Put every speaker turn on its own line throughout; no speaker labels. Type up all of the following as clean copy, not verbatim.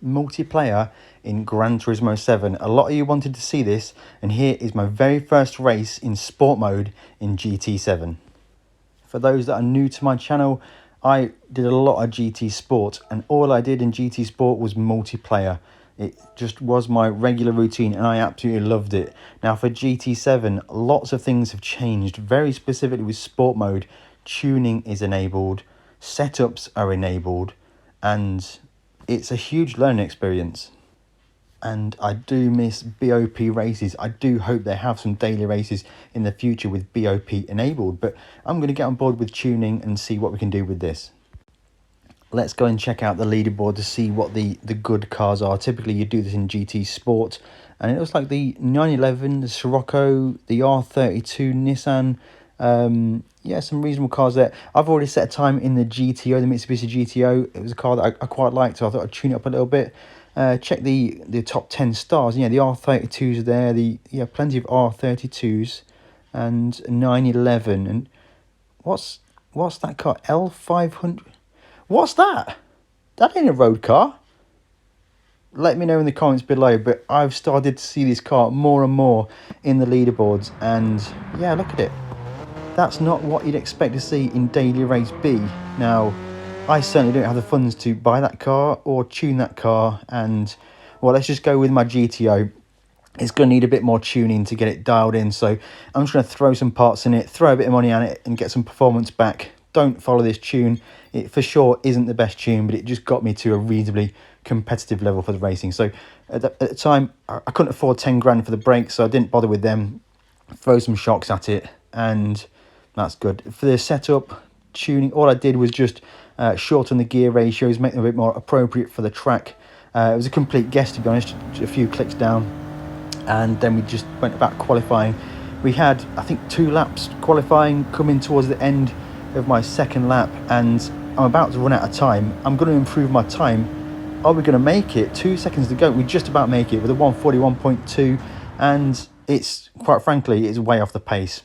multiplayer in Gran Turismo 7. A lot of you wanted to see this, and here is my very first race in sport mode in GT7. For those that are new to my channel, I did a lot of GT Sport, and all I did in GT Sport was multiplayer. It just was my regular routine, and I absolutely loved it. Now for GT7, lots of things have changed, very specifically with sport mode. Tuning is enabled, setups are enabled, and it's a huge learning experience. And I do miss BOP races. I do hope they have some daily races in the future with BOP enabled, but I'm going to get on board with tuning and see what we can do with this. Let's go and check out the leaderboard to see what the good cars are. Typically you do this in GT Sport, and it looks like the 911, the Scirocco, the R32 Nissan. Yeah, some reasonable cars there. I've already set a time in the GTO, the Mitsubishi GTO. It was a car that I quite liked, so I thought I'd tune it up a little bit. Check the top 10 stars. Yeah, the R32s are there. Plenty of R32s and 911. And what's that car? L500. What's that? That ain't a road car. Let me know in the comments below, but I've started to see this car more and more in the leaderboards, and yeah, look at it. That's not what you'd expect to see in Daily Race B. Now, I certainly don't have the funds to buy that car or tune that car, and well, let's just go with my GTO. It's going to need a bit more tuning to get it dialed in, so I'm just going to throw some parts in it, throw a bit of money at it and get some performance back. Don't follow this tune. It for sure isn't the best tune, but it just got me to a reasonably competitive level for the racing. So at the time, I couldn't afford 10 grand for the brakes, so I didn't bother with them. Throw some shocks at it, and that's good. For the setup, tuning, all I did was just shorten the gear ratios, make them a bit more appropriate for the track. It was a complete guess, to be honest, a few clicks down, and then we just went about qualifying. We had, I think, 2 laps qualifying, coming towards the end of my second lap, and I'm about to run out of time. I'm going to improve my time. Are we going to make it? 2 seconds to go. We just about make it with a 141.2, and it's, quite frankly, it's way off the pace.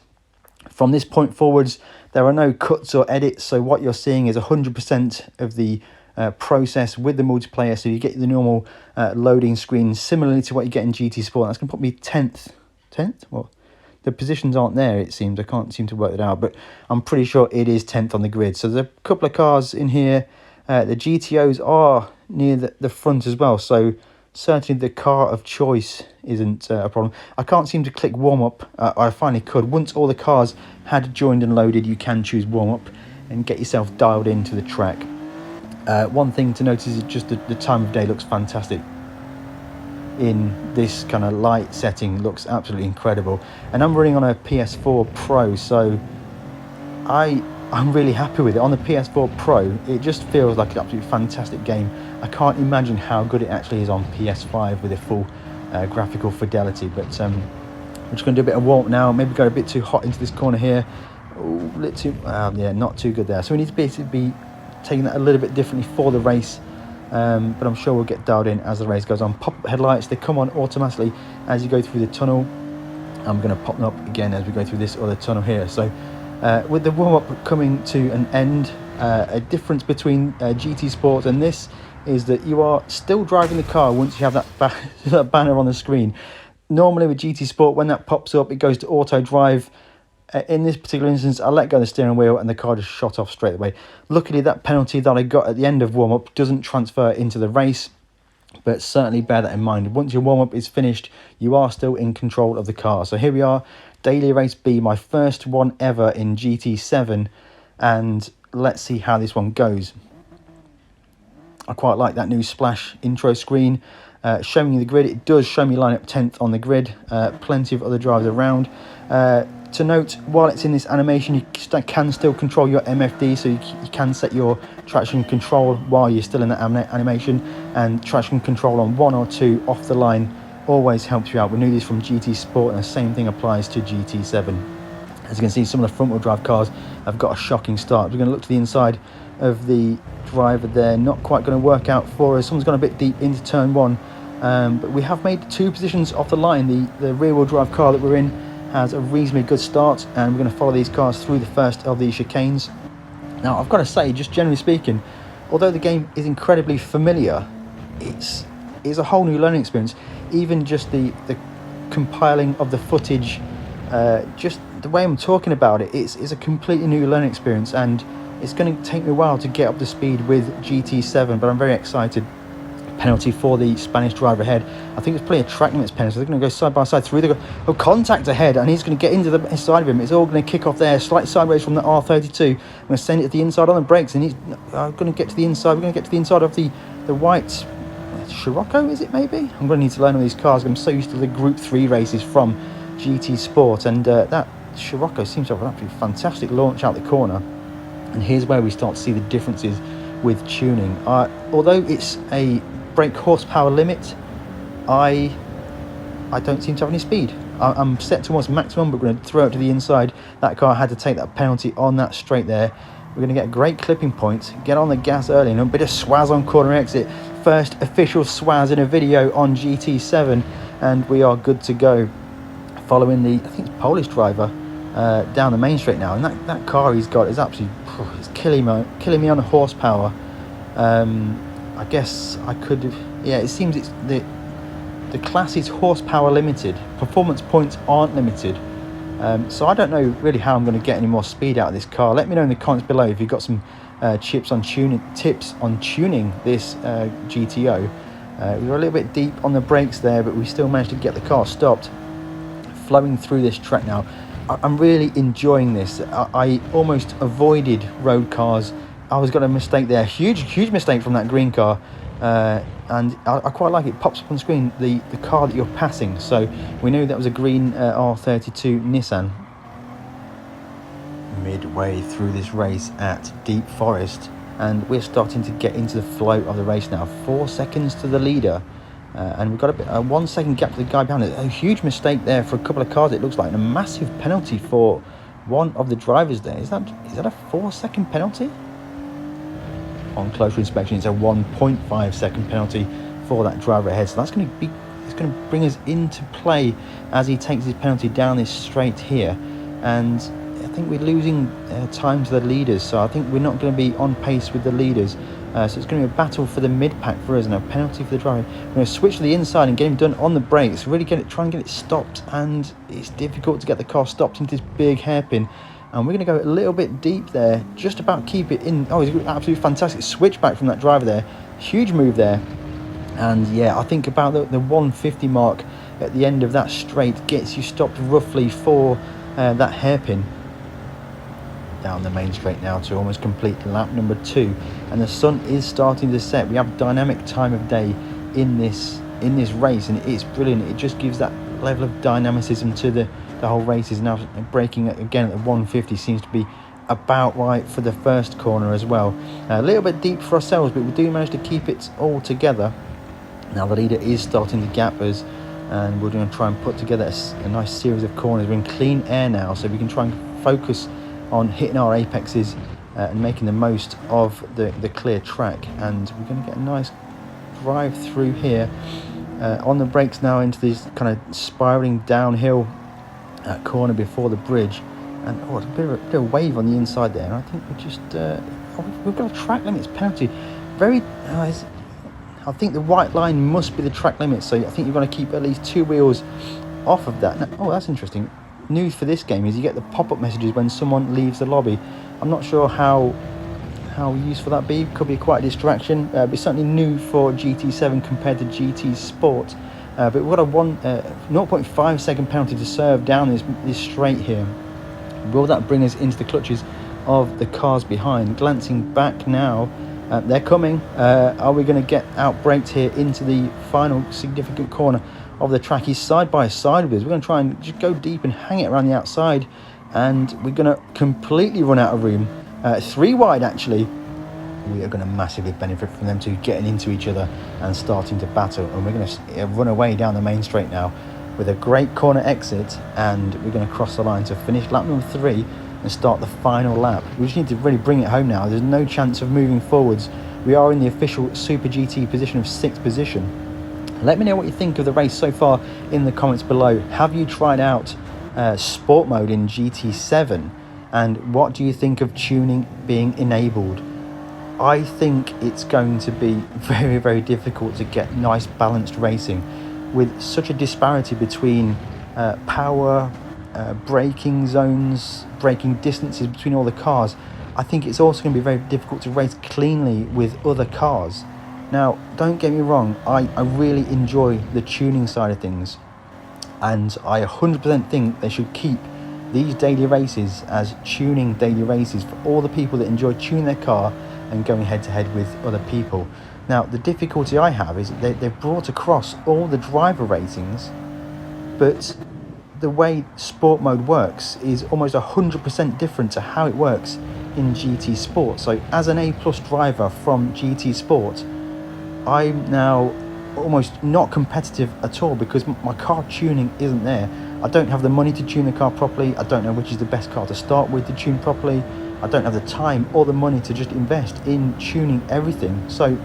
From this point forwards, there are no cuts or edits, so what you're seeing is 100% of the process with the multiplayer. So you get the normal loading screen, similarly to what you get in GT Sport. That's going to put me 10th. 10th? Well, the positions aren't there, it seems. I can't seem to work it out, but I'm pretty sure it is 10th on the grid. So there's a couple of cars in here. The GTOs are near the front as well, so certainly the car of choice isn't a problem. I can't seem to click warm up. I finally could. Once all the cars had joined and loaded, you can choose warm up and get yourself dialed into the track. One thing to notice is just the time of day looks fantastic. In this kind of light setting, looks absolutely incredible. And I'm running on a PS4 Pro, so I'm really happy with it. On the PS4 Pro, it just feels like an absolutely fantastic game. I can't imagine how good it actually is on PS5 with a full graphical fidelity. But I'm just going to do a bit of warm now. Maybe go a bit too hot into this corner here. Ooh, a little too, yeah, not too good there. So we need to basically be taking that a little bit differently for the race. But I'm sure we'll get dialed in as the race goes on. Pop-up headlights, they come on automatically as you go through the tunnel. I'm going to pop them up again as we go through this other tunnel here. So with the warm-up coming to an end, a difference between GT Sport and this is that you are still driving the car once you have that banner on the screen. Normally with GT Sport, when that pops up, it goes to auto drive. In this particular instance, I let go of the steering wheel and the car just shot off straight away. Luckily, that penalty that I got at the end of warm-up doesn't transfer into the race, but certainly bear that in mind. Once your warm-up is finished, you are still in control of the car. So here we are, Daily Race B, my first one ever in GT7, and let's see how this one goes. I quite like that new splash intro screen showing you the grid. It does show me line up 10th on the grid. Plenty of other drivers around. To note, while it's in this animation, you can still control your MFD, so you can set your traction control while you're still in that animation, and traction control on 1 or 2 off the line always helps you out. We knew this from GT Sport, and the same thing applies to GT7. As you can see, some of the front wheel drive cars have got a shocking start. We're going to look to the inside of the driver there. Not quite going to work out for us. Someone's gone a bit deep into turn 1, but we have made 2 positions off the line. The rear wheel drive car that we're in has a reasonably good start, and we're going to follow these cars through the first of these chicanes. Now, I've got to say, just generally speaking, although the game is incredibly familiar, it's a whole new learning experience. Even just the compiling of the footage, just the way I'm talking about it, it's a completely new learning experience, and it's going to take me a while to get up to speed with GT7, but I'm very excited. Penalty for the Spanish driver ahead. I think it's probably a track limits penalty. They're going to go side by side through. They've got contact ahead, and he's going to get into the side of him. It's all going to kick off there, slight sideways from the R32. I'm going to send it to the inside on the brakes, and he's going to get to the inside. We're going to get to the inside of the white Scirocco, is it maybe? I'm going to need to learn all these cars. I'm so used to the Group 3 races from GT Sport, and that Scirocco seems to have an absolutely fantastic launch out the corner. And here's where we start to see the differences with tuning. Although it's a brake horsepower limit, I don't seem to have any speed. I'm set towards maximum, but we're going to throw it to the inside. That car had to take that penalty on that straight there. We're going to get a great clipping point, get on the gas early, and a bit of swaz on corner exit. First official swaz in a video on GT7, and we are good to go. Following the, I think it's Polish driver, down the main straight now, and that car he's got is absolutely, it's killing me on horsepower. I guess I could have, yeah, it seems it's the class is horsepower limited. Performance points aren't limited. So I don't know really how I'm going to get any more speed out of this car. Let me know in the comments below if you've got some tips on tuning this GTO. We were a little bit deep on the brakes there, but we still managed to get the car stopped. Flowing through this track now, I'm really enjoying this. I almost avoided road cars. I was got a mistake there, huge mistake from that green car, and I quite like it. Pops up on the screen the car that you're passing, so we knew that was a green R32 Nissan. Midway through this race at Deep Forest, and we're starting to get into the flow of the race now. 4 seconds to the leader, and we've got a 1 second gap to the guy behind it. A huge mistake there for a couple of cars, it looks like, and a massive penalty for one of the drivers there. Is that a 4 second penalty? On closer inspection, it's a 1.5 second penalty for that driver ahead. So that's going to bring us into play as he takes his penalty down this straight here. And I think we're losing time to the leaders, so I think we're not going to be on pace with the leaders. So it's going to be a battle for the mid-pack for us, and a penalty for the driver. We're going to switch to the inside and get him done on the brakes, really try and get it stopped, and it's difficult to get the car stopped into this big hairpin. And we're going to go a little bit deep there, just about keep it in. Oh, it's an absolutely fantastic switchback from that driver there. Huge move there. And yeah, I think about the 150 mark at the end of that straight gets you stopped roughly for that hairpin. Down the main straight now to almost complete lap number 2. And the sun is starting to set. We have dynamic time of day in this race, and it's brilliant. It just gives that level of dynamicism to the whole race. Is now braking again at the 150 seems to be about right for the first corner as well. A little bit deep for ourselves, but we do manage to keep it all together. Now the leader is starting to gap us, and we're going to try and put together a nice series of corners. We're in clean air now, so we can try and focus on hitting our apexes and making the most of the clear track. And we're going to get a nice drive through here on the brakes now into this kind of spiraling downhill corner before the bridge. And a bit of a wave on the inside there, and I think we just we've got a track limits penalty. I think the white line must be the track limit, so I think you're going to keep at least 2 wheels off of that. Now, oh, that's interesting. News for this game is you get the pop-up messages when someone leaves the lobby. I'm not sure how useful that be. Could be quite a distraction. But certainly new for GT7 compared to GT Sport. But we've got a 0.5 second penalty to serve down this straight here. Will that bring us into the clutches of the cars behind? Glancing back now, they're coming. Are we going to get out-braked here into the final significant corner of the track? He's side by side with us. We're going to try and just go deep and hang it around the outside, and we're going to completely run out of room. 3 wide actually. We are going to massively benefit from them two getting into each other and starting to battle, and we're going to run away down the main straight now with a great corner exit, and we're going to cross the line to finish lap number 3 and start the final lap. We just need to really bring it home now. There's no chance of moving forwards. We are in the official Super GT position of 6th position. Let me know what you think of the race so far in the comments below. Have you tried out sport mode in GT7? And what do you think of tuning being enabled? I think it's going to be very, very difficult to get nice balanced racing with such a disparity between power, braking zones, braking distances between all the cars. I think it's also going to be very difficult to race cleanly with other cars. Now, don't get me wrong, I really enjoy the tuning side of things, and I 100% think they should keep these daily races as tuning daily races for all the people that enjoy tuning their car and going head to head with other people. Now, the difficulty I have is they've brought across all the driver ratings, but the way sport mode works is almost 100% different to how it works in GT Sport. So as an A+ driver from GT Sport, I'm now almost not competitive at all because my car tuning isn't there. I don't have the money to tune the car properly. I don't know which is the best car to start with to tune properly. I don't have the time or the money to just invest in tuning everything. So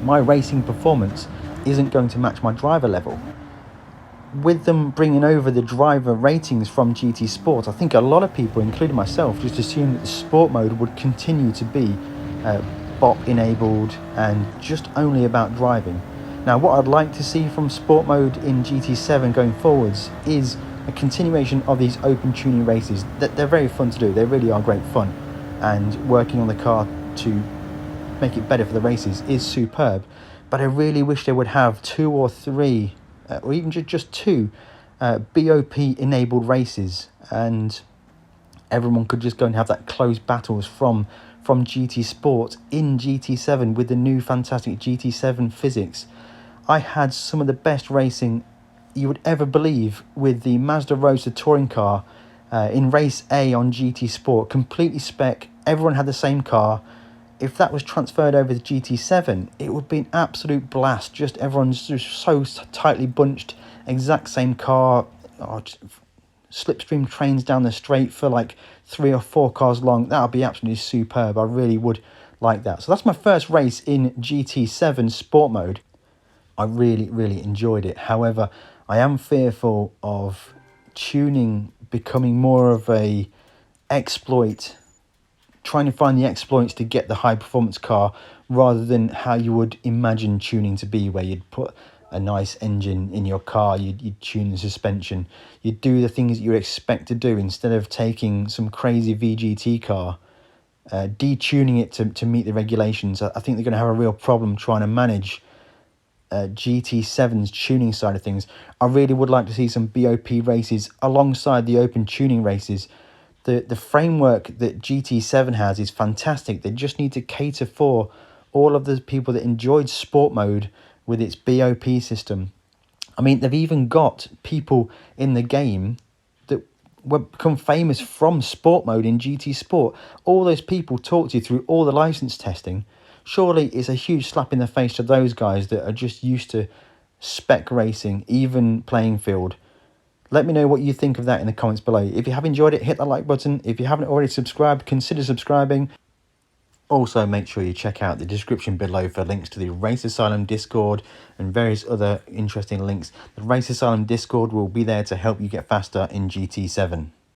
my racing performance isn't going to match my driver level. With them bringing over the driver ratings from GT Sport, I think a lot of people, including myself, just assumed that the sport mode would continue to be bot enabled and just only about driving. Now, what I'd like to see from sport mode in GT7 going forwards is a continuation of these open tuning races. They're very fun to do, they really are great fun, and working on the car to make it better for the races is superb. But I really wish they would have 2 or 3 or even just 2 BOP enabled races, and everyone could just go and have that close battles from GT Sport in GT7 with the new fantastic GT7 physics. I had some of the best racing you would ever believe with the Mazda Roadster touring car in race A on GT Sport, completely spec, everyone had the same car. If that was transferred over to GT7, it would be an absolute blast. Just everyone's just so tightly bunched, exact same car, slipstream trains down the straight for like 3 or 4 cars long. That would be absolutely superb. I really would like that. So that's my first race in GT7 sport mode. I really, really enjoyed it. However, I am fearful of tuning becoming more of a exploit, trying to find the exploits to get the high performance car rather than how you would imagine tuning to be, where you'd put a nice engine in your car, you'd tune the suspension, you'd do the things that you expect to do instead of taking some crazy VGT car, detuning it to meet the regulations. I think they're going to have a real problem trying to manage GT7's tuning side of things. I really would like to see some BOP races alongside the open tuning races. The framework that GT7 has is fantastic. They just need to cater for all of the people that enjoyed sport mode with its BOP system. I mean, they've even got people in the game that were become famous from sport mode in GT Sport. All those people talked you through all the license testing. Surely it's a huge slap in the face to those guys that are just used to spec racing, even playing field. Let me know what you think of that in the comments below. If you have enjoyed it, hit that like button. If you haven't already subscribed, consider subscribing. Also, make sure you check out the description below for links to the Race Asylum Discord and various other interesting links. The Race Asylum Discord will be there to help you get faster in GT7.